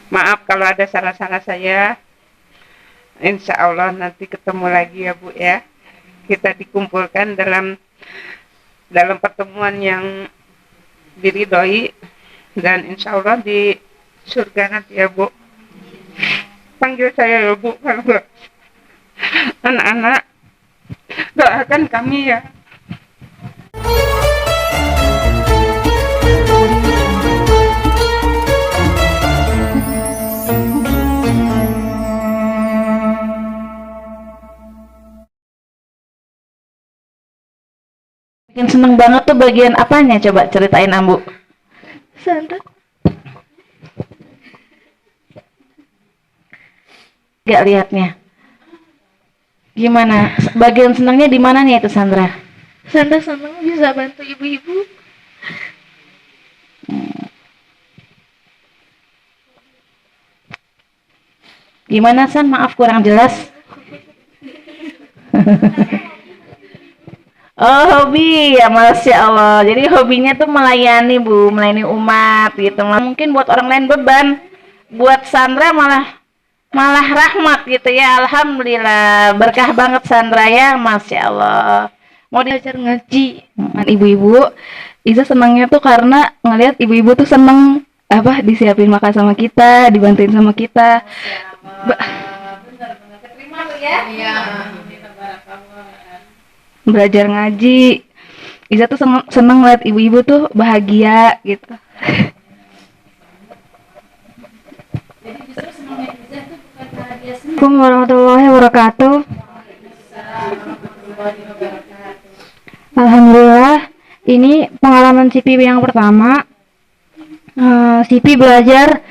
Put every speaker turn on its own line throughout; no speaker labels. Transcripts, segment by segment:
Maaf kalau ada salah-salah saya. Insya Allah nanti ketemu lagi ya Bu ya. Kita dikumpulkan dalam pertemuan yang diridhoi dan insya Allah di surga nanti ya Bu. Panggil saya ya Bu kalau nggak anak-anak doakan kami ya.
Bikin seneng banget tuh bagian apanya? Coba ceritain Ambu.
Sandra.
Gak liatnya. Gimana? Bagian senangnya di mananya itu Sandra?
Sandra senang bisa bantu ibu-ibu.
Gimana San? Maaf kurang jelas. Oh hobi ya, Masya Allah. Jadi hobinya tuh melayani Bu, melayani umat gitu. Mungkin buat orang lain beban, buat Sandra malah rahmat gitu ya. Alhamdulillah, berkah banget Sandra ya, Masya Allah.
Mau belajar ngaji dengan ibu-ibu. Isa senangnya tuh karena ngelihat ibu-ibu tuh seneng apa disiapin makan sama kita, dibantuin sama kita.
Benar-benar keterima tuh ya. Iya.
Belajar ngaji. Isa tuh seneng lihat ibu-ibu tuh bahagia gitu.
Jadi justru senangnya Izzah tuh bukan bahagia senang.
Assalamualaikum warahmatullahi wabarakatuh. Alhamdulillah, ini pengalaman Sipi yang pertama. Sipi belajar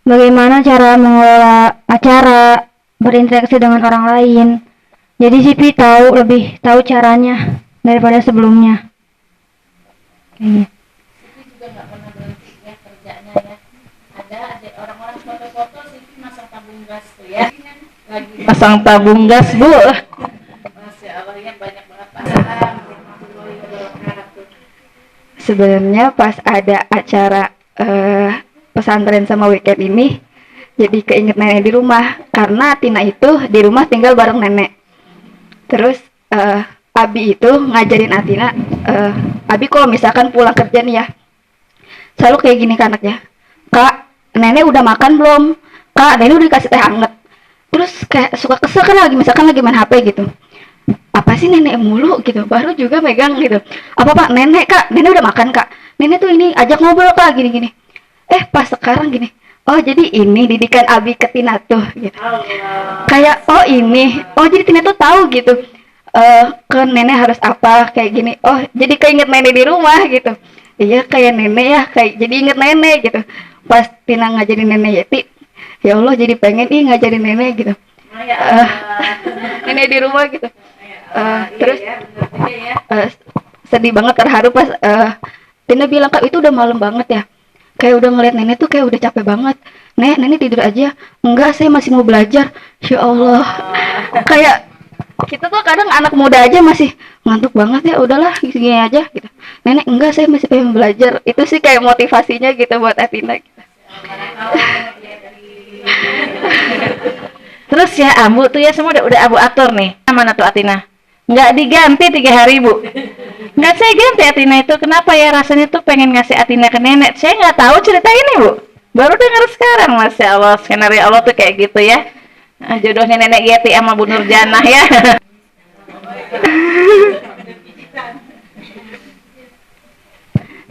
bagaimana cara mengelola acara, berinteraksi dengan orang lain. Jadi Sipi lebih tahu caranya daripada sebelumnya. Kayaknya.
Sipi juga nggak pernah berhenti ya kerjanya ya. Ada orang-orang foto-foto Sipi masang tabung gas tuh ya. Lagi
Pasang tabung gas, Bu.
Masya Allah ya, banyak banget pasangan.
Sebenarnya pas ada acara pesantren sama weekend ini, jadi keinget nenek di rumah karena Tina itu di rumah tinggal bareng nenek. Terus Abi itu ngajarin Atina, Abi kalau misalkan pulang kerja nih ya, selalu kayak gini ke anaknya, Kak, nenek udah makan belum? Kak, nenek udah dikasih teh hangat. Terus kayak suka kesel kan lagi misalkan lagi main HP gitu. Apa sih nenek mulu gitu, baru juga megang gitu. Apa Pak, nenek Kak, nenek udah makan Kak. Nenek tuh ini ajak ngobrol Kak, gini-gini. Pas sekarang gini, oh jadi ini didikan Abi ke Tina tuh gitu. Kayak oh ini, oh jadi Tina tuh tahu gitu. Ke nenek harus apa kayak gini. Oh jadi keinget nenek di rumah gitu. Iya kayak nenek ya, kayak jadi inget nenek gitu. Pas Tina ngajarin nenek Yeti, ya Allah jadi pengen ngajarin nenek gitu. Nenek di rumah gitu. Terus sedih banget, terharu pas Tina bilang, Kak itu udah malam banget ya, kayak udah ngeliat nenek tuh kayak udah capek banget. Nenek tidur aja. Enggak, saya masih mau belajar. Ya Allah. Kayak kita tuh kadang anak muda aja masih ngantuk banget ya, udahlah gini aja gitu. Nenek enggak, saya masih pengen belajar. Itu sih kayak motivasinya gitu buat Atina gitu.
Terus ya Ambu tuh ya semua udah Abu atur nih. Mana tuh Atina? Nggak diganti 3 hari Bu. Nggak saya ganti Atina itu. Kenapa ya rasanya tuh pengen ngasih Atina ke nenek. Saya nggak tahu cerita ini Bu. Baru dengar sekarang. Masya Allah, skenario Allah tuh kayak gitu ya. Jodohnya nenek Yeti sama Bu Nurjanah ya.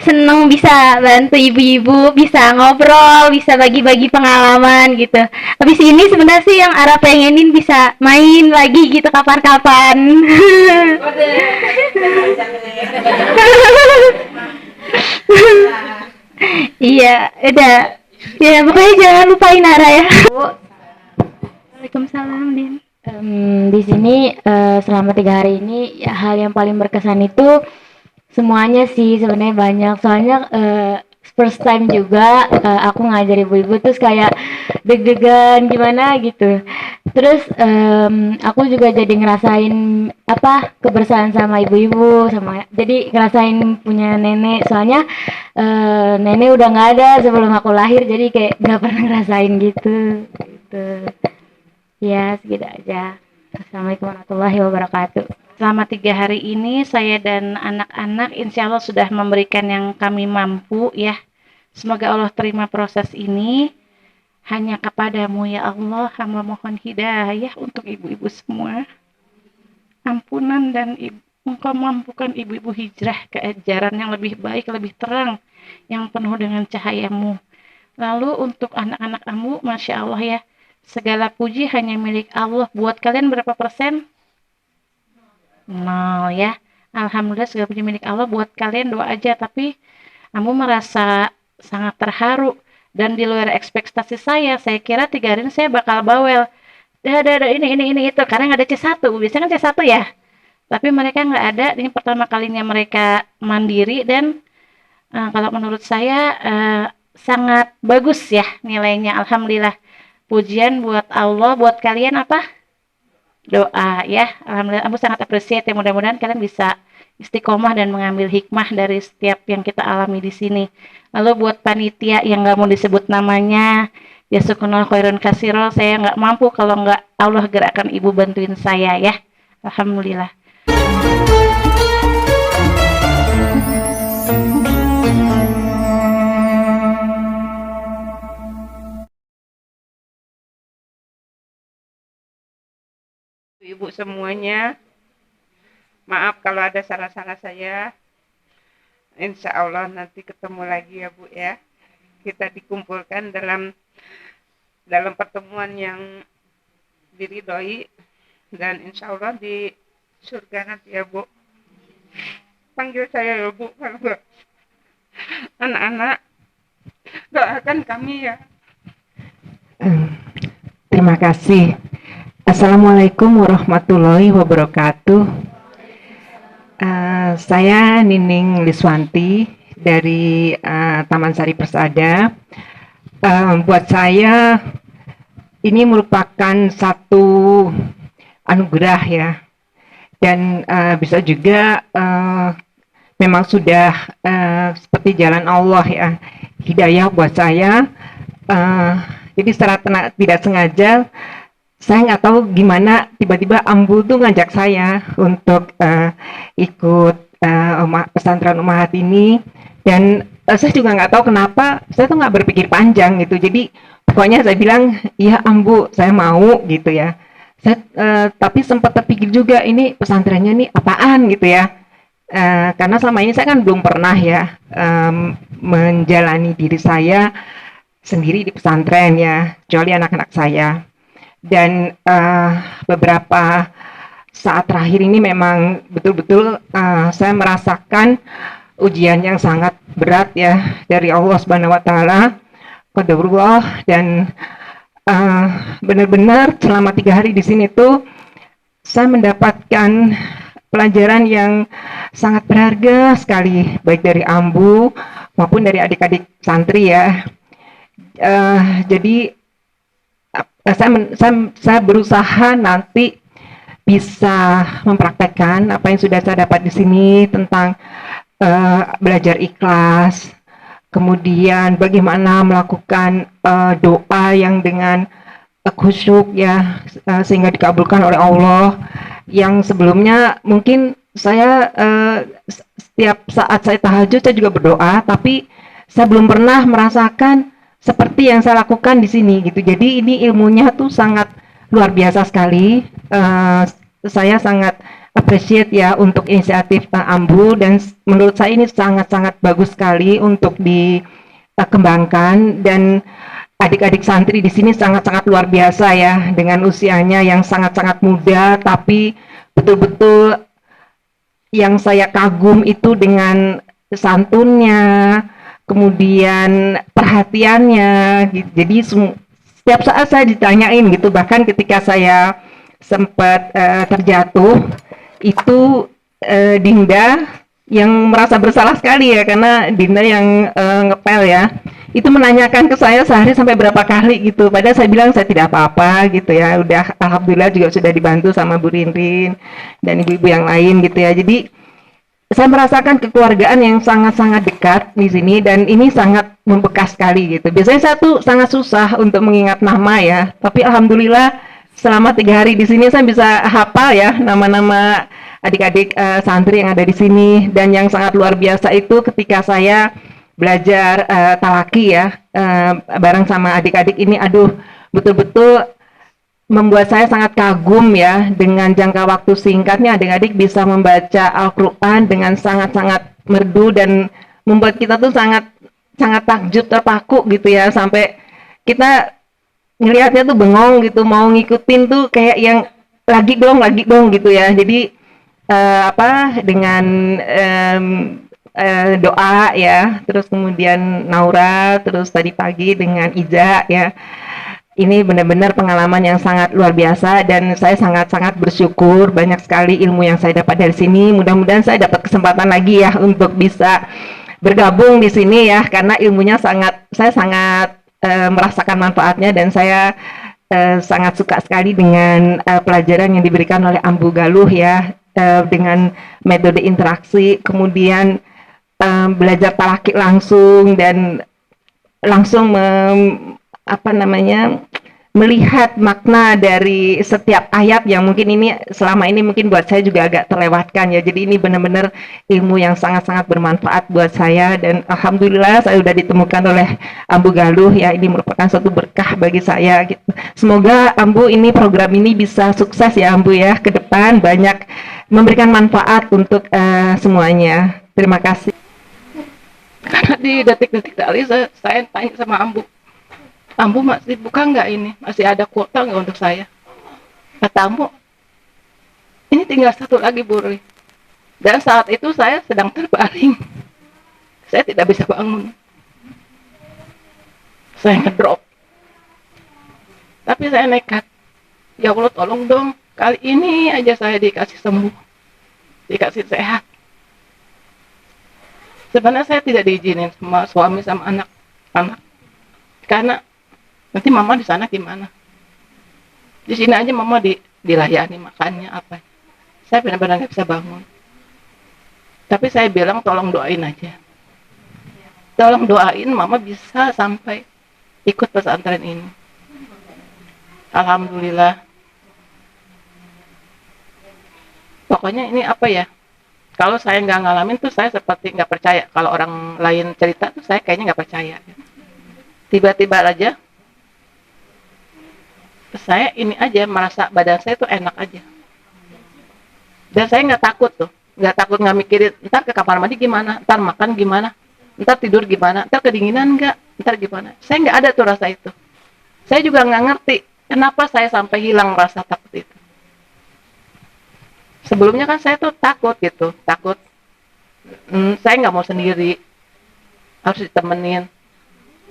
Seneng bisa bantu ibu-ibu, bisa ngobrol, bisa bagi-bagi pengalaman gitu. Habis ini sebenarnya sih yang Ara pengenin bisa main lagi gitu kapan-kapan. Iya, udah. Ya pokoknya jangan lupain Ara ya. Waalaikumsalam, Din.
Di sini selama 3 hari ini ya, hal yang paling berkesan itu semuanya sih sebenarnya banyak. Soalnya first time juga aku ngajar ibu-ibu terus kayak deg-degan gimana gitu. Terus aku juga jadi ngerasain apa kebersamaan sama ibu-ibu, sama jadi ngerasain punya nenek. Soalnya nenek udah nggak ada sebelum aku lahir, jadi kayak nggak pernah ngerasain gitu. Gitu. Ya segitu aja. Assalamualaikum warahmatullahi wabarakatuh.
Selama 3 hari ini saya dan anak-anak insya Allah sudah memberikan yang kami mampu ya. Semoga Allah terima proses ini. Hanya kepadamu ya Allah hamba mohon hidayah untuk ibu-ibu semua. Ampunan dan Engkau mampukan ibu-ibu hijrah ke ajaran yang lebih baik, lebih terang, yang penuh dengan cahayamu. Lalu untuk anak-anak ambu, Masya Allah ya, segala puji hanya milik Allah. Buat kalian berapa persen? 0 ya. Alhamdulillah segala puji milik Allah. Buat kalian doa aja, tapi ambu merasa sangat terharu dan di luar ekspektasi saya. Saya kira 3 hari ini saya bakal bawel. Ini itu karena nggak ada C1. Biasanya kan C1 ya. Tapi mereka nggak ada. Ini pertama kalinya mereka mandiri dan kalau menurut saya sangat bagus ya nilainya. Alhamdulillah. Pujian buat Allah, buat kalian apa? Doa ya. Alhamdulillah, aku sangat appreciate ya. Mudah-mudahan kalian bisa istiqomah dan mengambil hikmah dari setiap yang kita alami di sini. Lalu buat panitia yang nggak mau disebut namanya, jazakumullah khairan katsira, saya nggak mampu kalau nggak Allah gerakkan ibu bantuin saya ya. Alhamdulillah.
Ibu semuanya, maaf kalau ada salah-salah saya. Insya Allah nanti ketemu lagi ya Bu ya. Kita dikumpulkan dalam pertemuan yang diridhoi dan insya Allah di surga nanti ya Bu. Panggil saya ya Bu kalau enggak. Anak-anak doakan kami ya.
Terima kasih. Assalamualaikum warahmatullahi wabarakatuh. Saya Nining Liswanti dari Taman Sari Persada. Buat saya ini merupakan satu anugerah ya, dan bisa juga memang sudah seperti jalan Allah ya, hidayah buat saya. Jadi secara tidak sengaja saya nggak tahu gimana tiba-tiba Ambu tuh ngajak saya untuk ikut pesantren Ummahat ini, dan saya juga nggak tahu kenapa saya tuh nggak berpikir panjang gitu. Jadi pokoknya saya bilang iya Ambu, saya mau gitu ya. Tapi sempat terpikir juga ini pesantrennya nih apaan gitu ya, karena selama ini saya kan belum pernah ya menjalani diri saya sendiri di pesantren ya, kecuali anak-anak saya. Dan beberapa saat terakhir ini memang betul-betul saya merasakan ujian yang sangat berat ya dari Allah Subhanahu wa taala, qadarullah, dan benar-benar selama 3 hari di sini tuh saya mendapatkan pelajaran yang sangat berharga sekali, baik dari Ambu maupun dari adik-adik santri ya. Jadi saya berusaha nanti bisa mempraktekkan apa yang sudah saya dapat di sini tentang belajar ikhlas, kemudian bagaimana melakukan doa yang dengan khusyuk ya, sehingga dikabulkan oleh Allah. Yang sebelumnya mungkin saya setiap saat saya tahajud saya juga berdoa, tapi saya belum pernah merasakan seperti yang saya lakukan di sini gitu. Jadi ini ilmunya tuh sangat luar biasa sekali. Saya sangat appreciate ya untuk inisiatif Ambu, dan menurut saya ini sangat-sangat bagus sekali untuk dikembangkan, dan adik-adik santri di sini sangat-sangat luar biasa ya, dengan usianya yang sangat-sangat muda, tapi betul-betul yang saya kagum itu dengan santunnya, kemudian perhatiannya gitu. Jadi setiap saat saya ditanyain gitu, bahkan ketika saya sempat terjatuh itu Dinda yang merasa bersalah sekali ya, karena Dinda yang ngepel ya, itu menanyakan ke saya sehari sampai berapa kali gitu. Padahal saya bilang saya tidak apa-apa gitu ya. Udah alhamdulillah juga sudah dibantu sama Bu Rinrin dan ibu-ibu yang lain gitu ya. Jadi saya merasakan kekeluargaan yang sangat-sangat dekat di sini dan ini sangat membekas sekali gitu. Biasanya saya tuh sangat susah untuk mengingat nama ya, tapi alhamdulillah selama 3 hari di sini saya bisa hafal ya nama-nama adik-adik santri yang ada di sini. Dan yang sangat luar biasa itu ketika saya belajar talaki ya bareng sama adik-adik ini, aduh betul-betul membuat saya sangat kagum ya dengan jangka waktu singkatnya adik-adik bisa membaca Al-Quran dengan sangat-sangat merdu dan membuat kita tuh sangat takjub, terpaku gitu ya, sampai kita ngelihatnya tuh bengong gitu, mau ngikutin tuh kayak yang lagi dong gitu ya. Jadi dengan doa ya, terus kemudian Naura, terus tadi pagi dengan Iza ya. Ini benar-benar pengalaman yang sangat luar biasa dan saya sangat-sangat bersyukur banyak sekali ilmu yang saya dapat dari sini. Mudah-mudahan saya dapat kesempatan lagi ya untuk bisa bergabung di sini ya, karena ilmunya saya sangat merasakan manfaatnya dan saya sangat suka sekali dengan pelajaran yang diberikan oleh Ambu Galuh ya, dengan metode interaksi, kemudian belajar talaki langsung dan langsung melihat makna dari setiap ayat yang mungkin ini selama ini mungkin buat saya juga agak terlewatkan ya. Jadi ini benar-benar ilmu yang sangat-sangat bermanfaat buat saya dan alhamdulillah saya sudah ditemukan oleh Ambu Galuh ya. Ini merupakan suatu berkah bagi saya gitu. Semoga Ambu ini program ini bisa sukses ya Ambu ya, ke depan banyak memberikan manfaat untuk semuanya. Terima kasih.
Karena di detik-detik tadi saya tanya sama Ambu masih buka nggak ini? Masih ada kuota nggak untuk saya? Kata Ambu, ini tinggal 1 lagi Bu Rui. Dan saat itu saya sedang terbaring. Saya tidak bisa bangun. Saya ngedrop. Tapi saya nekat. Ya Allah tolong dong, kali ini aja saya dikasih sembuh. Dikasih sehat. Sebenarnya saya tidak diizinin sama suami sama anak. Karena nanti mama di sana gimana? Di sini aja mama dilayani makannya apa. Saya benar-benar nggak bisa bangun. Tapi saya bilang tolong doain aja. Tolong doain mama bisa sampai ikut pesantren ini. Alhamdulillah. Pokoknya ini apa ya? Kalau saya nggak ngalamin tuh saya seperti nggak percaya. Kalau orang lain cerita tuh saya kayaknya nggak percaya. Tiba-tiba aja saya ini aja merasa badan saya tuh enak aja. Dan saya nggak takut tuh. Nggak takut, nggak mikirin ntar ke kamar mandi gimana, ntar makan gimana, ntar tidur gimana, ntar kedinginan nggak, ntar gimana. Saya nggak ada tuh rasa itu. Saya juga nggak ngerti kenapa saya sampai hilang rasa takut itu. Sebelumnya kan saya tuh takut gitu, takut saya nggak mau sendiri, harus ditemenin,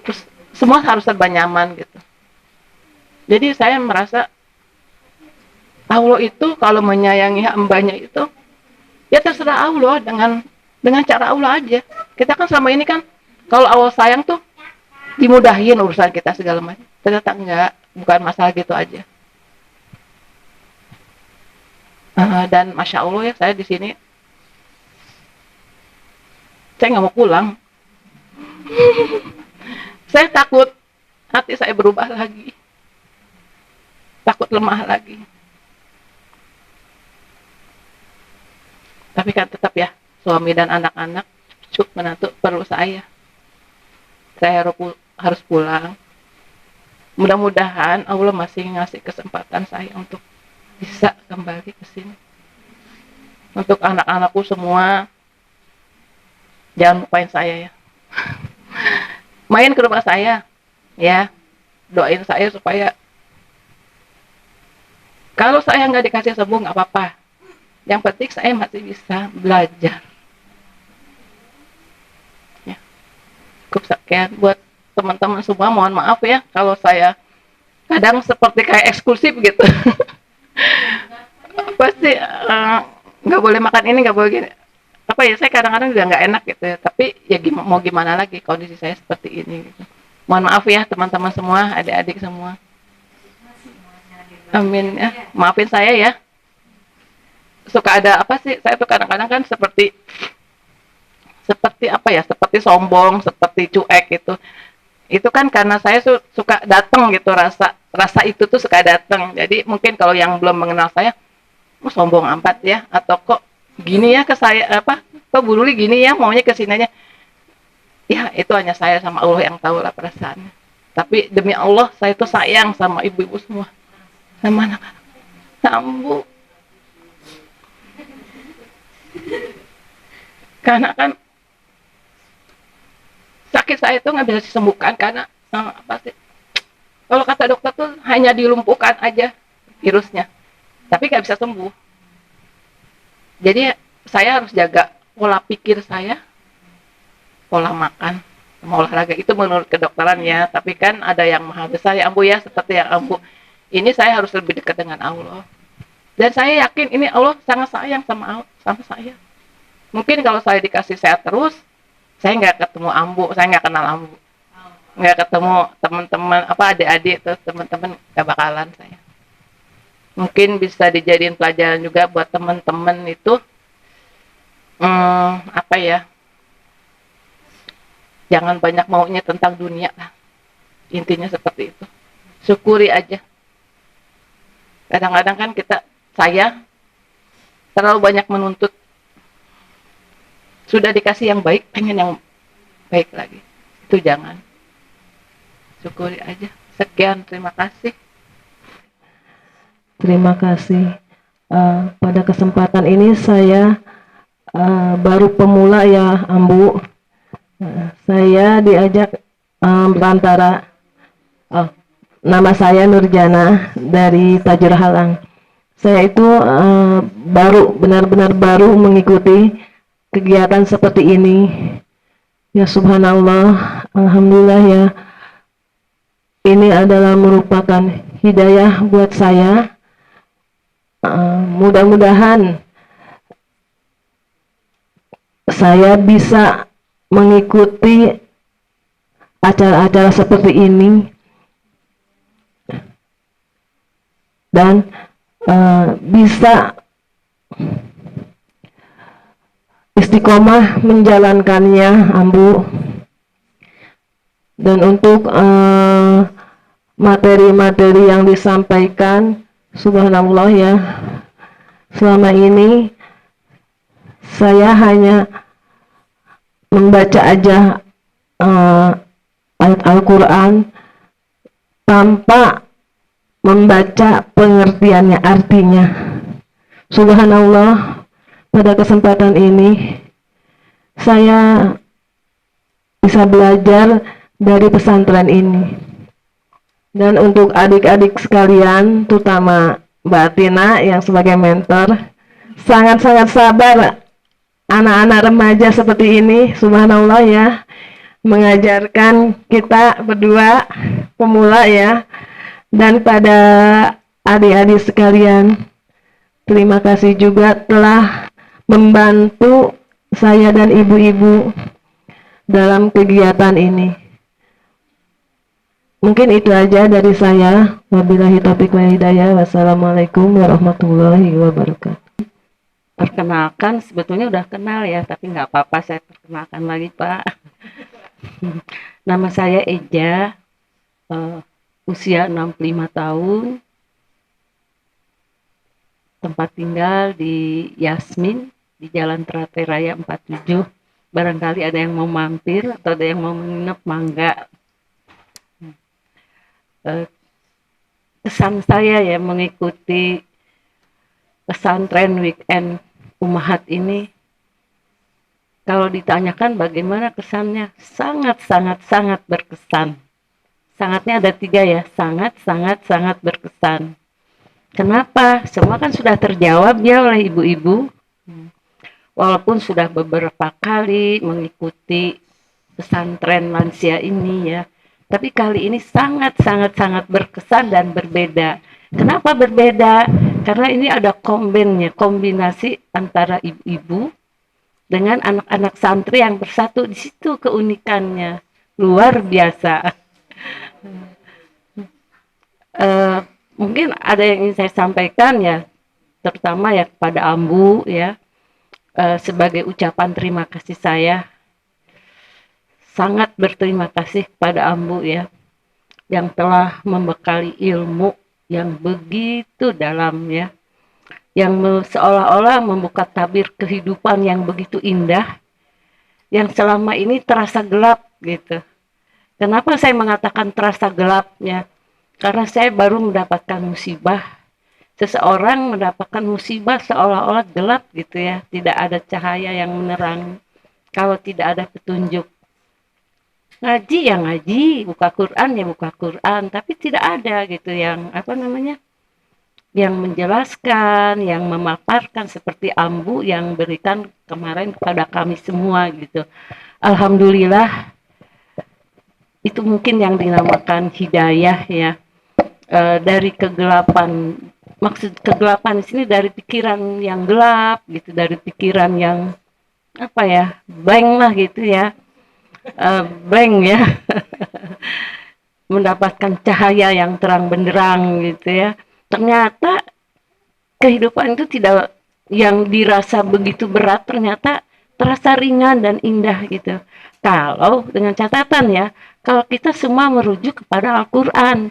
terus semua harus serba nyaman gitu. Jadi saya merasa Allah itu kalau menyayangi hambanya itu ya terserah Allah dengan cara Allah aja. Kita kan selama ini kan kalau Allah sayang tuh dimudahin urusan kita segala macam. Ternyata enggak, bukan masalah gitu aja. Dan masya Allah ya, saya di sini saya nggak mau pulang. Saya takut hati saya berubah lagi, takut lemah lagi. Tapi kan tetap ya, suami dan anak-anak, cucu menantu perlu saya harus pulang. Mudah-mudahan Allah masih ngasih kesempatan saya untuk bisa kembali ke sini. Untuk anak-anakku semua, jangan lupain saya ya. Main ke rumah saya, ya. Doain saya supaya kalau saya nggak dikasih sembuh nggak apa-apa. Yang penting saya masih bisa belajar. Ya. Cukup sekian buat teman-teman semua. Mohon maaf ya kalau saya kadang seperti kayak eksklusif gitu. Pasti nggak boleh makan ini, nggak boleh gini. Apa ya, saya kadang-kadang juga nggak enak gitu ya. Tapi ya mau gimana lagi, kondisi saya seperti ini gitu.
Mohon maaf ya teman-teman semua, adik-adik semua. Amin ya. Maafin saya ya. Suka ada apa sih? Saya tuh kadang-kadang kan seperti apa ya? Seperti sombong, seperti cuek gitu. Itu kan karena saya suka datang gitu, rasa itu tuh suka datang. Jadi mungkin kalau yang belum mengenal saya, sombong amat ya, atau kok gini ya ke saya, apa? Kok Bu Luli gini ya, maunya ke sini aja. Ya, itu hanya saya sama Allah yang tahu lah perasaannya. Tapi demi Allah, saya tuh sayang sama ibu-ibu semua. Sama anak-anak. Sambu. Karena kan sakit saya itu nggak bisa disembuhkan karena apa sih? Kalau kata dokter tuh hanya dilumpuhkan aja virusnya, tapi nggak bisa sembuh. Jadi saya harus jaga pola pikir saya, pola makan, sama olahraga itu menurut kedokteran ya. Tapi kan ada yang maha besar ya Ambu ya, seperti yang Ambu. Ini saya harus lebih dekat dengan Allah. Dan saya yakin ini Allah sangat sayang sama saya. Mungkin kalau saya dikasih sehat terus, saya nggak ketemu Ambu, saya nggak kenal Ambu, nggak ketemu teman-teman apa adik-adik terus teman-teman nggak bakalan saya. Mungkin bisa dijadiin pelajaran juga buat teman-teman itu apa ya, jangan banyak maunya tentang dunia lah, intinya seperti itu. Syukuri aja. Kadang-kadang kan saya terlalu banyak menuntut. Sudah dikasih yang baik, pengen yang baik lagi. Itu jangan. Syukuri aja. Sekian, terima kasih.
Terima kasih. Pada kesempatan ini saya baru pemula ya Ambu. Saya diajak berantara nama saya Nurjana dari Tajur Halang. Saya itu benar-benar baru mengikuti kegiatan seperti ini. Ya subhanallah, alhamdulillah ya. Ini adalah merupakan hidayah buat saya. Mudah-mudahan saya bisa mengikuti acara-acara seperti ini dan bisa istiqomah menjalankannya Ambu. Dan untuk materi-materi yang disampaikan, subhanallah ya, selama ini saya hanya membaca aja ayat Al-Quran tanpa membaca pengertiannya, artinya. Subhanallah, pada kesempatan ini saya bisa belajar dari pesantren ini. Dan untuk adik-adik sekalian, terutama Mbak Tina yang sebagai mentor, sangat-sangat sabar anak-anak remaja seperti ini, subhanallah ya, mengajarkan kita berdua pemula ya. Dan pada adik-adik sekalian, terima kasih juga telah membantu saya dan ibu-ibu dalam kegiatan ini. Mungkin itu aja dari saya. Wabillahi taufiq wal hidayah. Wassalamualaikum warahmatullahi wabarakatuh.
Perkenalkan, sebetulnya udah kenal ya, tapi nggak apa-apa saya perkenalkan lagi Pak. Nama saya Eja, usia 65 tahun, tempat tinggal di Yasmin, di Jalan Teratai Raya 47. Barangkali ada yang mau mampir atau ada yang mau menginap, mangga. Kesan saya ya mengikuti pesantren weekend Ummahat ini, kalau ditanyakan bagaimana kesannya, sangat berkesan. Sangatnya ada 3 ya, sangat berkesan. Kenapa? Semua kan sudah terjawab ya oleh ibu-ibu. Walaupun sudah beberapa kali mengikuti pesantren lansia ini ya, tapi kali ini sangat berkesan dan berbeda. Kenapa berbeda? Karena ini ada kombinasi antara ibu-ibu dengan anak-anak santri yang bersatu. Di situ keunikannya luar biasa. Eh, Mungkin ada yang ingin saya sampaikan ya, terutama ya kepada Ambu ya, sebagai ucapan terima kasih saya, sangat berterima kasih kepada Ambu ya, yang telah membekali ilmu yang begitu dalam ya, yang seolah-olah membuka tabir kehidupan yang begitu indah, yang selama ini terasa gelap gitu. Kenapa saya mengatakan terasa gelapnya? Karena saya baru mendapatkan musibah. Seseorang mendapatkan musibah seolah-olah gelap gitu ya, tidak ada cahaya yang menerangi. Kalau tidak ada petunjuk, ngaji ya ngaji, buka Quran ya buka Quran, tapi tidak ada gitu yang apa namanya, yang menjelaskan, yang memaparkan seperti Ambu yang berikan kemarin kepada kami semua gitu. Alhamdulillah, itu mungkin yang dinamakan hidayah ya. Dari kegelapan, maksud kegelapan di sini dari pikiran yang gelap gitu, dari pikiran yang apa ya, blank lah gitu ya, blank ya, mendapatkan cahaya yang terang benderang gitu ya. Ternyata kehidupan itu tidak, yang dirasa begitu berat ternyata terasa ringan dan indah gitu. Kalau dengan catatan ya, kalau kita semua merujuk kepada Al-Quran.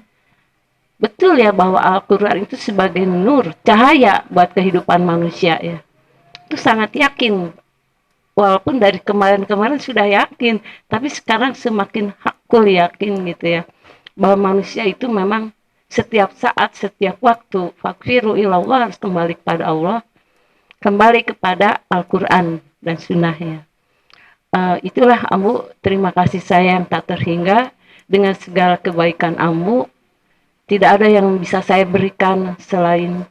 Betul ya bahwa Al-Quran itu sebagai nur, cahaya buat kehidupan manusia ya. Itu sangat yakin. Walaupun dari kemarin-kemarin sudah yakin, tapi sekarang semakin hakul yakin gitu ya. Bahwa manusia itu memang setiap saat, setiap waktu, fakfiru ilallah, harus kembali kepada Allah, kembali kepada Al-Quran dan sunnahnya. Itulah Ambu, terima kasih saya yang tak terhingga dengan segala kebaikan Ambu. Tidak ada yang bisa saya berikan selain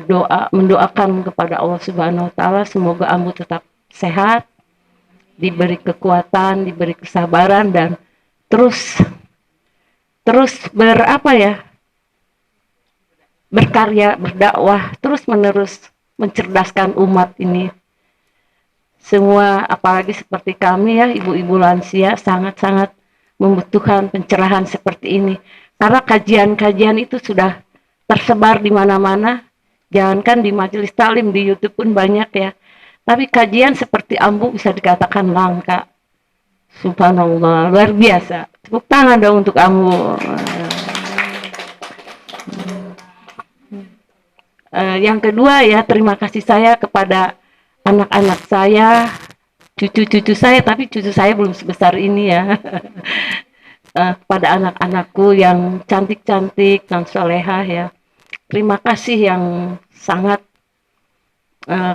doa, mendoakan kepada Allah Subhanahu wa Ta'ala, semoga Ambu tetap sehat, diberi kekuatan, diberi kesabaran, dan terus berapa ya, berkarya, berdakwah, terus menerus mencerdaskan umat ini. Semua, apalagi seperti kami ya, ibu-ibu lansia, sangat-sangat membutuhkan pencerahan seperti ini. Karena kajian-kajian itu sudah tersebar di mana-mana, jangankan di majelis taklim, di YouTube pun banyak ya. Tapi kajian seperti Ambu bisa dikatakan langka. Subhanallah, luar biasa. Tepuk tangan dong untuk Ambu. Yang kedua ya, terima kasih saya kepada anak-anak saya, cucu-cucu saya, tapi cucu saya belum sebesar ini ya. Kepada anak-anakku yang cantik-cantik dan solehah ya, terima kasih yang sangat.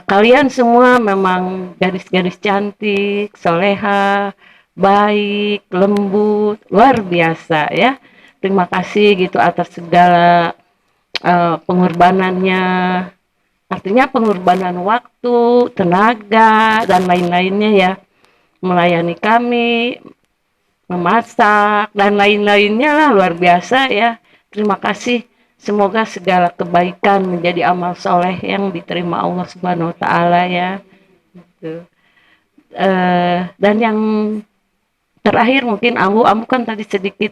Kalian semua memang garis-garis cantik, solehah, baik, lembut, luar biasa ya. Terima kasih gitu atas segala pengorbanannya, artinya pengorbanan waktu, tenaga, dan lain-lainnya ya, melayani kami, memasak, dan lain-lainnya lah, luar biasa ya. Terima kasih, semoga segala kebaikan menjadi amal soleh yang diterima Allah Subhanahu wa Ta'ala ya. Gitu. Dan yang terakhir mungkin Ambu kan tadi sedikit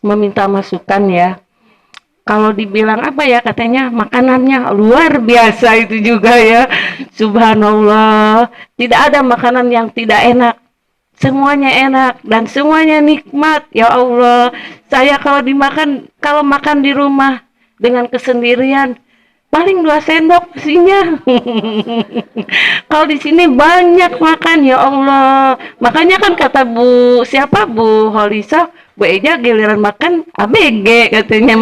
meminta masukan ya. Kalau dibilang apa ya, katanya makanannya luar biasa itu juga ya. Subhanallah, tidak ada makanan yang tidak enak. Semuanya enak dan semuanya nikmat. Ya Allah, saya kalau makan di rumah dengan kesendirian, paling 2 sendok isinya. Kalau di sini banyak makan, ya Allah. Makanya kan kata Bu Holisa, Bu Eja giliran makan ABG katanya.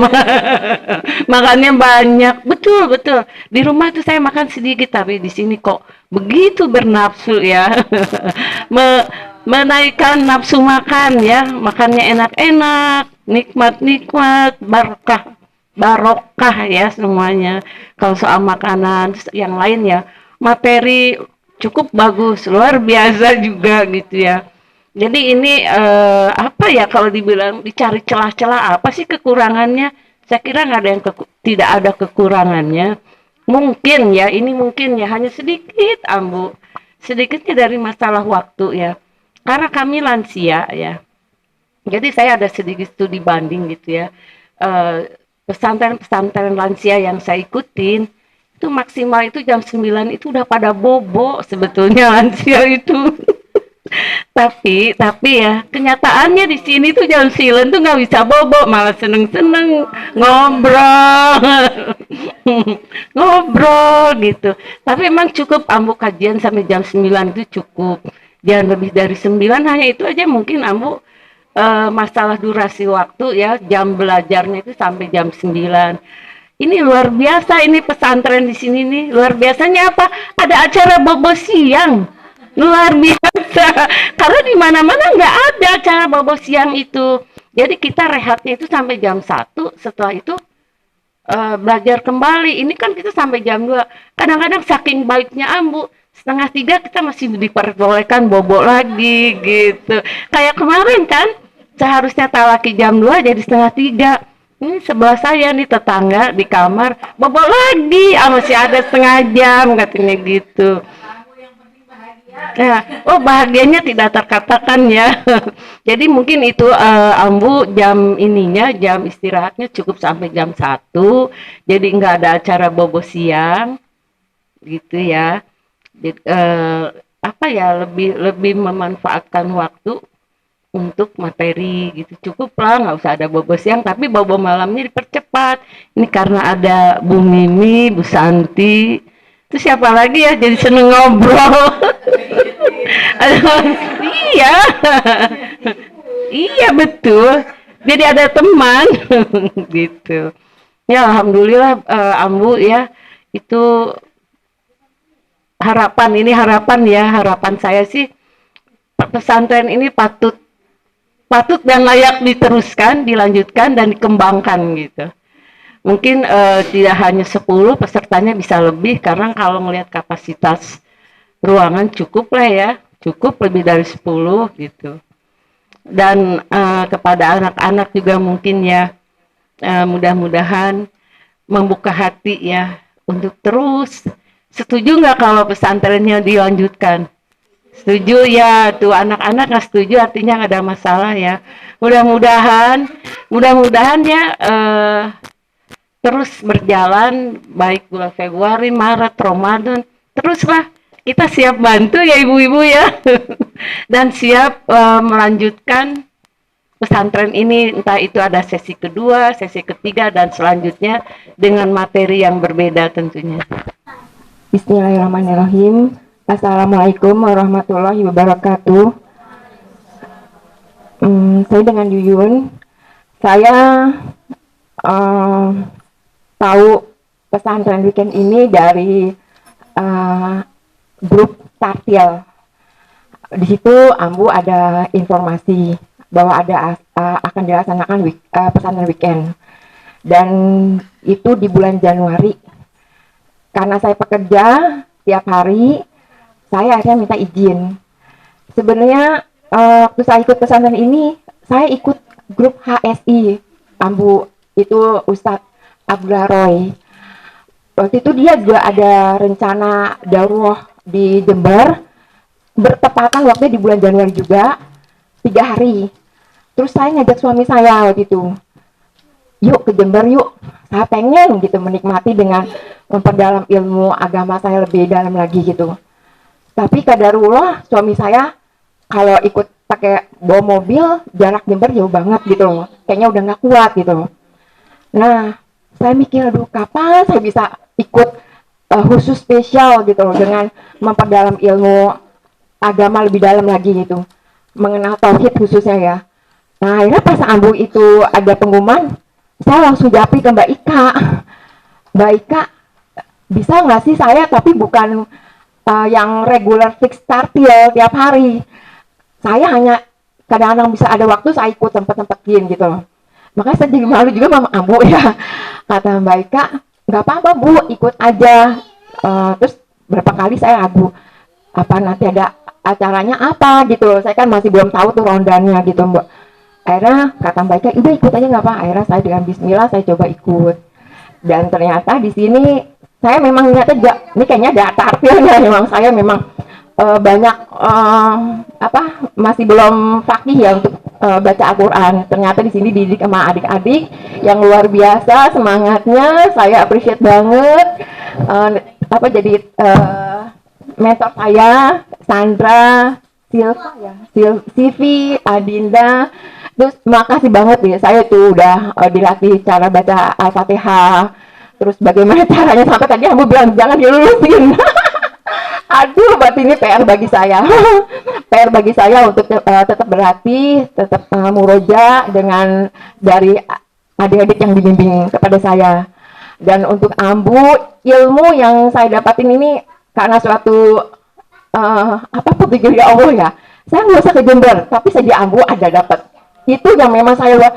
Makannya banyak. Betul. Di rumah tuh saya makan sedikit, tapi di sini kok begitu bernafsu ya. Menaikkan nafsu makan ya. Makannya enak-enak, nikmat-nikmat, barokah ya semuanya. Kalau soal makanan yang lain ya, materi cukup bagus, luar biasa juga gitu ya. Jadi ini apa ya, kalau dibilang dicari celah-celah apa sih kekurangannya? Saya kira nggak ada yang tidak ada kekurangannya. Mungkin ya, ini mungkin ya hanya sedikit Ambu, sedikitnya dari masalah waktu ya. Karena kami lansia ya. Jadi saya ada sedikit studi banding gitu ya. pesantren-pesantren lansia yang saya ikutin itu maksimal itu jam 9 itu udah pada bobo sebetulnya lansia itu. Tapi ya kenyataannya di sini tuh jam 9 tuh nggak bisa bobo, malah seneng-seneng ngobrol. Ngobrol gitu. Tapi emang cukup ambu kajian sampai jam 9 itu cukup. Jangan lebih dari 9, hanya itu aja mungkin ambu masalah durasi waktu ya, jam belajarnya itu sampai jam 9. Ini luar biasa, ini pesantren di sini nih. Luar biasanya apa? Ada acara bobo siang. Luar biasa. Karena di mana-mana nggak ada acara bobo siang itu. Jadi kita rehatnya itu sampai jam 1, setelah itu belajar kembali. Ini kan kita sampai jam 2. Kadang-kadang saking baiknya ambu, 2:30 kita masih diperbolehkan bobo lagi gitu. Kayak kemarin kan, seharusnya talaki jam 2 jadi 2:30. Ini sebelah saya nih tetangga di kamar bobo lagi, masih ada 1/2 jam katanya gitu. Ya, bahagianya tidak terkatakan ya. Jadi mungkin itu ambu jam jam istirahatnya cukup sampai jam 1. Jadi nggak ada acara bobo siang gitu ya. Jadi, lebih memanfaatkan waktu untuk materi gitu, cukup lah, nggak usah ada bobo siang, tapi bobo malamnya dipercepat. Ini karena ada Bu Mimi, Bu Santi, itu siapa lagi ya, jadi seneng ngobrol. Iya, iya betul, jadi ada teman gitu. Ya alhamdulillah ambu ya, itu harapan saya sih pesantren ini patut dan layak diteruskan, dilanjutkan dan dikembangkan gitu. Mungkin tidak hanya 10 pesertanya, bisa lebih, karena kalau melihat kapasitas ruangan cukup lah ya, cukup lebih dari 10 gitu. Dan kepada anak-anak juga mungkin ya, mudah-mudahan membuka hati ya untuk terus. Setuju nggak kalau pesantrennya dilanjutkan? Setuju ya, tuh anak-anak nggak setuju artinya nggak ada masalah ya. Mudah-mudahan ya terus berjalan, baik bulan Februari, Maret, Ramadan, teruslah kita siap bantu ya ibu-ibu ya. Dan siap melanjutkan pesantren ini, entah itu ada sesi kedua, sesi ketiga, dan selanjutnya dengan materi yang berbeda tentunya.
Bismillahirrahmanirrahim. Assalamualaikum warahmatullahi wabarakatuh. Saya dengan Yuyun. Saya tahu pesantren weekend ini dari grup Tartil. Di situ ambu ada informasi bahwa akan dilaksanakan pesantren weekend, dan itu di bulan Januari. Karena saya pekerja tiap hari, saya akhirnya minta izin. Sebenarnya waktu saya ikut pesantren ini, saya ikut grup HSI ambu, itu Ustadz Abdullah Roy. Waktu itu dia juga ada rencana daurah di Jember, bertepatan waktu di bulan Januari juga, 3 hari. Terus saya ngajak suami saya waktu itu, yuk ke Jember yuk, saya pengen gitu menikmati dengan memperdalam ilmu agama saya lebih dalam lagi gitu. Tapi kadarullah suami saya kalau ikut pakai bawa mobil, jarak Jember jauh banget gitu loh, kayaknya udah nggak kuat gitu. Nah saya mikir, aduh kapan saya bisa ikut khusus spesial gitu loh, dengan memperdalam ilmu agama lebih dalam lagi gitu, mengenal tauhid khususnya ya. Nah akhirnya pas ambu itu ada pengumuman, saya langsung japri ke Mbak Ika. Mbak Ika, bisa nggak sih saya tapi bukan yang regular fix Tartil tiap hari. Saya hanya kadang-kadang bisa ada waktu saya ikut sempetin gitu loh. Makanya saya jadi malu juga sama ambu ya. Kata Mbak Ika, nggak apa-apa Bu, ikut aja. Terus berapa kali saya ragu, apa nanti ada acaranya apa gitu loh. Saya kan masih belum tahu tuh rondanya gitu Mbak. Akhirnya kata Mbak Ika, udah ikut aja nggak apa. Akhirnya saya dengan Bismillah saya coba ikut. Dan ternyata di sini saya memang lihatnya ini kayaknya ada tartilnya, memang saya memang banyak masih belum fakih ya untuk baca Al-Quran. Ternyata di sini dididik sama adik-adik yang luar biasa semangatnya, saya appreciate banget. Jadi mentor saya Sandra, Silva ya, Sivi, Adinda. Terus makasih banget nih, saya tuh udah dilatih cara baca Al-Fatihah. Terus bagaimana caranya sampai tadi Ambu bilang jangan dilulusin. Aduh, berarti ini PR bagi saya. PR bagi saya untuk tetap berlatih, tetap muroja dengan dari adik-adik yang dibimbing kepada saya. Dan untuk Ambu, ilmu yang saya dapatin ini karena suatu petunjuk dari Allah ya. Saya nggak usah ke Jember, tapi saya di Ambu ada dapat. Itu yang memang saya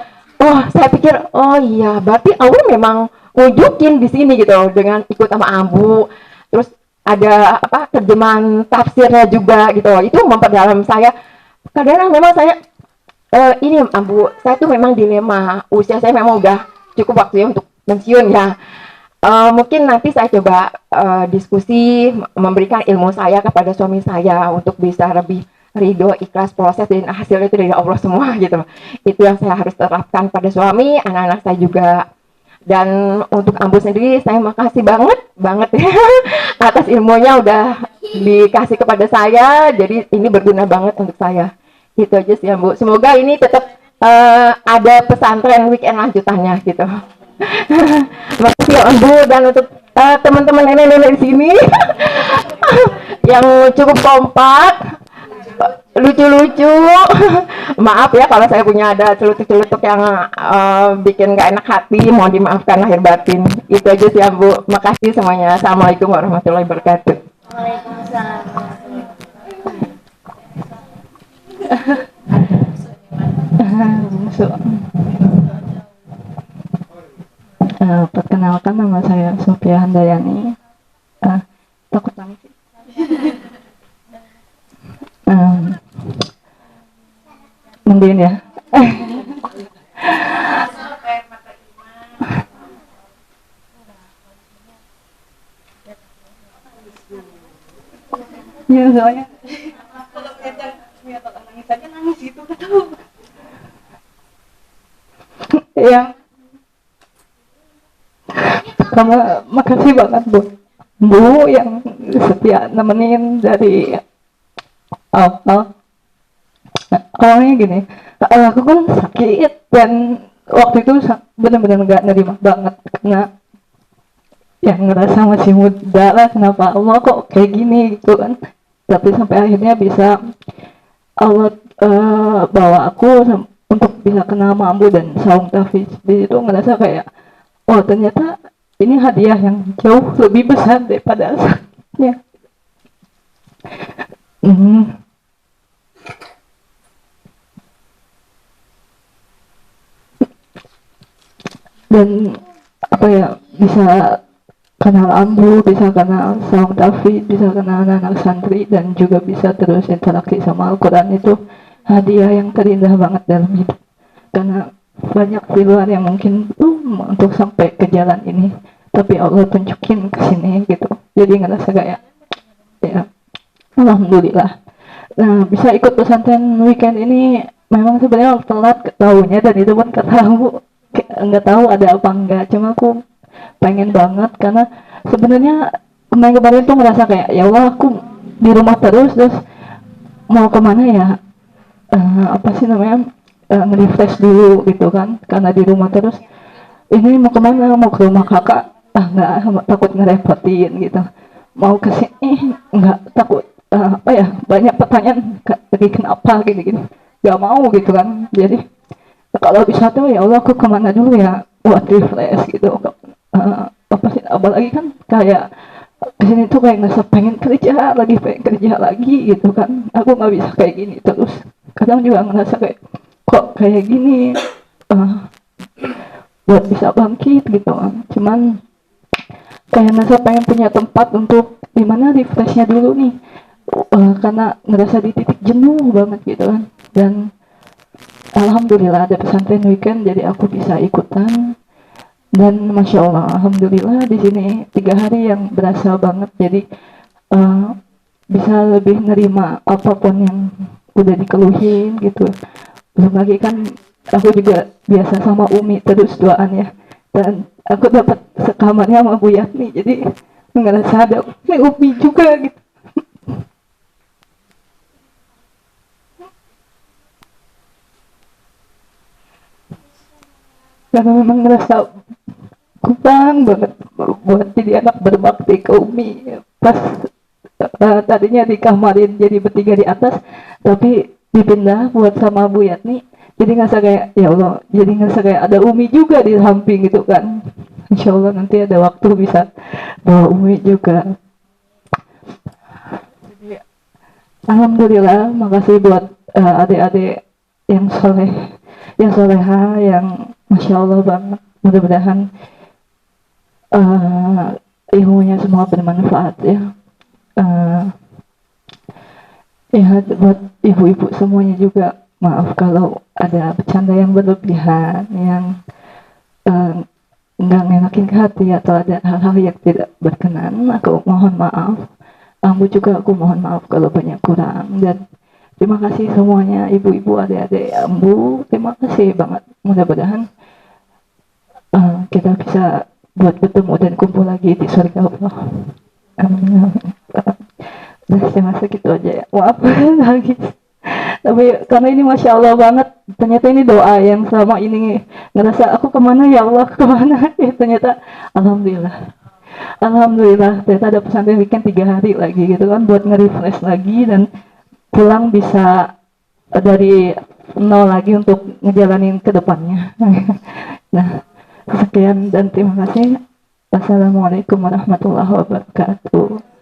pikir, oh iya, berarti Allah memang wujudin di sini gitu dengan ikut sama Ambu. Terus ada terjemahan tafsirnya juga gitu, itu memperdalam saya. Kadang memang saya ini Ambu, saya tuh memang dilema, usia saya memang udah cukup waktunya untuk pensiun ya. Mungkin nanti saya coba diskusi memberikan ilmu saya kepada suami saya untuk bisa lebih ridho, ikhlas proses dan hasilnya itu dari Allah semua gitu. Itu yang saya harus terapkan pada suami, anak-anak saya juga. Dan untuk Ambu sendiri saya makasih banget ya atas ilmunya udah dikasih kepada saya, jadi ini berguna banget untuk saya. Itu aja sih Ambu, semoga ini tetap ada pesantren weekend lanjutannya gitu. Makasih Ambu, dan untuk teman-teman nenek-nenek di sini yang cukup kompak, lucu-lucu. Maaf ya kalau saya punya ada celutuk-celutuk yang bikin gak enak hati, mohon dimaafkan lahir batin. Itu aja sih Ambu, makasih semuanya. Assalamualaikum warahmatullahi wabarakatuh.
Waalaikumsalam.
Perkenalkan, nama saya Sophia Handayani. Takut nangis sih. Mending ya. Ya soalnya kalau nangis aja nangis gitu tahu. Ya. Makasih banget Bu yang setia nemenin dari awalnya gini, aku kan sakit dan waktu itu benar-benar nggak nerima banget karena yang ngerasa masih muda lah, kenapa Allah kok kayak gini gitu kan. Tapi sampai akhirnya bisa Allah bawa aku untuk bisa kenal Ambu dan Saung Tafiz. Di situ ngerasa kayak, oh ternyata ini hadiah yang jauh lebih besar daripada sakitnya. Dan bisa kenal Ambu, bisa kenal Saung Tafiz, bisa kenal anak-anak santri, dan juga bisa terus interaksi sama Al-Quran. Itu hadiah yang terindah banget dalam hidup, karena banyak di luar yang mungkin untuk sampai ke jalan ini, tapi Allah tunjukin ke sini gitu. Jadi ngerasa kayak ya alhamdulillah. Nah, bisa ikut pesantren weekend ini memang sebenarnya telat tahunya, dan itu pun nggak tahu ada apa enggak. Cuma aku pengen banget karena sebenarnya kemarin tuh ngerasa kayak ya Allah, aku di rumah terus mau kemana ya, nge-refresh dulu gitu kan, karena di rumah terus. Ini mau kemana, mau ke rumah kakak, nggak, takut ngerepotin gitu. Mau ke sini nggak, takut banyak pertanyaan lagi kenapa gini nggak mau gitu kan. Jadi kalau bisa tuh ya Allah, aku kemana dulu ya buat refresh gitu. Apalagi kan kayak kesini tuh kayak ngerasa pengen kerja lagi gitu kan. Aku nggak bisa kayak gini terus. Kadang juga ngerasa kayak kok kayak gini, buat bisa bangkit gitu kan. Cuman kayak ngerasa pengen punya tempat untuk dimana refreshnya dulu nih, karena ngerasa di titik jenuh banget gitu kan. Dan alhamdulillah ada pesantren weekend, jadi aku bisa ikutan. Dan masya Allah, alhamdulillah di sini 3 hari yang berasa banget. Jadi bisa lebih nerima apapun yang udah dikeluhin gitu. Belum lagi kan aku juga biasa sama Umi terus doanya, dan aku dapat sekamarnya sama Bu Yatni, jadi ngerasa ada Umi juga gitu. Karena memang ngerasa kurang banget buat jadi anak berbakti ke Umi. Pas tadinya dikamarin jadi bertiga di atas, tapi dipindah buat sama Bu Yatni, jadi ngerasa kayak ya Allah, jadi ngerasa kayak ada Umi juga di samping gitu kan. Insya Allah nanti ada waktu bisa bawa Umi juga. Jadi, alhamdulillah, makasih buat adik-adik yang soleh, yang soleha, yang masya Allah banget. Mudah-mudahan ilmunya semua bermanfaat ya. Ya buat ibu-ibu semuanya juga, maaf kalau ada bercanda yang berlebihan, yang nggak ngenakin ke hati, atau ada hal-hal yang tidak berkenan, aku mohon maaf. Ambu juga aku mohon maaf kalau banyak kurang, dan terima kasih semuanya, ibu-ibu, adik-adik Ambu, terima kasih banget. Mudah-mudahan kita bisa buat bertemu dan kumpul lagi di surga Allah. Amin. Udah, saya masa gitu aja ya, maaf lagi. Tapi karena ini masya Allah banget, ternyata ini doa yang selama ini ngerasa aku kemana ya Allah, kemana ya, ternyata alhamdulillah. Alhamdulillah, ternyata ada pesantren weekend 3 hari lagi gitu kan, buat nge-refresh lagi dan pulang bisa dari nol lagi untuk ngejalanin ke depannya. Nah, sekian dan terima kasih. Wassalamualaikum warahmatullahi wabarakatuh.